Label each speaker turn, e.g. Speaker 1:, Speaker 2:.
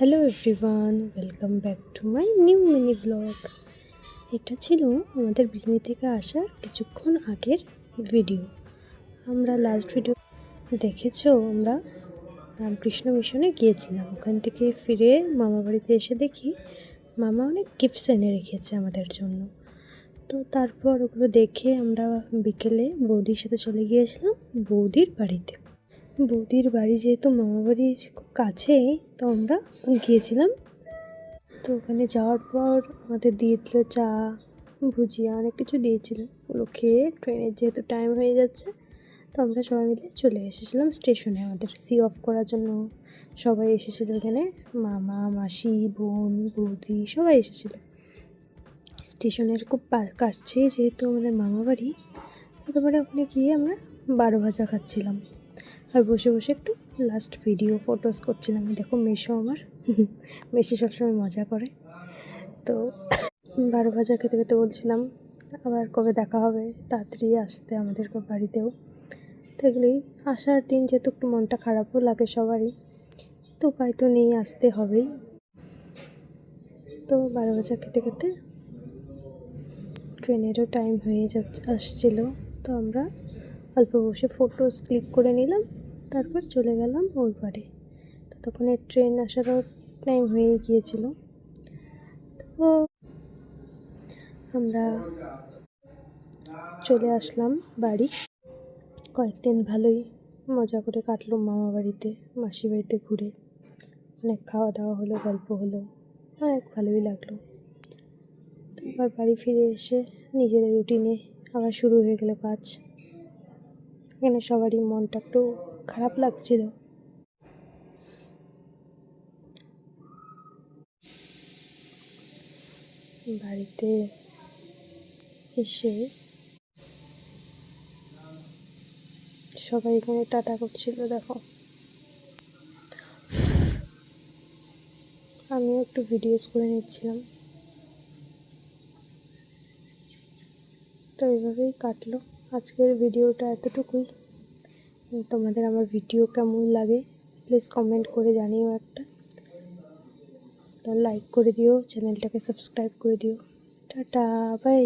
Speaker 1: Hello everyone, welcome back to my new mini blog. এটা ছিল আমাদের বিজনি থেকে আসার কিছুক্ষণ আগের ভিডিও। আমরা লাস্ট ভিডিও দেখেছো, আমরা রামকৃষ্ণ মিশনে গিয়েছিলাম। ওখান থেকে ফিরে মামা বাড়িতে এসে দেখি মামা অনেক গিফটস এনে রেখেছে আমাদের জন্য। তো তারপর ওগুলো দেখে আমরা বিকেলে বৌদির সাথে চলে গিয়েছিলাম বৌদির বাড়িতে। বৌদির বাড়ি যেহেতু মামা বাড়ির খুব কাছেই, তো আমরা গিয়েছিলাম। তো ওখানে যাওয়ার পর আমাদের দিয়ে দিল চা, ভুজিয়া, অনেক কিছু দিয়েছিল। ওগুলো খেয়ে ট্রেনের যেহেতু টাইম হয়ে যাচ্ছে, তো আমরা সবাই মিলে চলে এসেছিলাম স্টেশনে। আমাদের সি অফ করার জন্য সবাই এসেছিলো এখানে, মামা, মাসি, বোন, বৌদি সবাই এসেছিলো। স্টেশনের খুব কাছেই যেহেতু আমাদের মামা বাড়ি, তারপরে ওখানে গিয়ে আমরা 12 ভাজা খাচ্ছিলাম আর বসে বসে একটু লাস্ট ভিডিও ফটোস করছিলাম। দেখো মেশো আমার মেশি সবসময় মজা করে। তো 12 ভাজা খেতে খেতে বলছিলাম আবার কবে দেখা হবে, তাড়াতাড়ি আসতে আমাদের বাড়িতেও। তো এগুলোই আসার দিন, যেহেতু একটু মনটা খারাপও লাগে সবারই, তো উপায় তো নেই, আসতে হবেই। তো 12 ভাজা খেতে খেতে ট্রেনেরও টাইম হয়ে আসছিলো, তো আমরা অল্প বসে ফটোস ক্লিক করে নিলাম, তারপর চলে গেলাম ওই পারে। তো তখন ট্রেন আসারও টাইম হয়ে গিয়েছিল। তো আমরা চলে আসলাম বাড়ি। কয়েকদিন ভালোই মজা করে কাটলো মামা বাড়িতে, মাসি বাড়িতে ঘুরে। অনেক খাওয়া দাওয়া হলো, গল্প হলো, অনেক ভালোই লাগলো। তো আবার বাড়ি ফিরে এসে নিজেদের রুটিনে আবার শুরু হয়ে গেল কাজ। এখানে সবারই মনটা একটু খারাপ লাগছিল। বাড়িতে এসে সবাই এখানে টাটা করছিল, দেখো। আমিও একটু ভিডিওস করে নিচ্ছিলাম। তো এইভাবেই কাটলো আজকের ভিডিওটা, এতটুকুই। তোমাদের আমার ভিডিও কেমন লাগে প্লিজ কমেন্ট করে জানিও একটা। তো লাইক করে দিও, চ্যানেলটাকে সাবস্ক্রাইব করে দিও। Tata, by.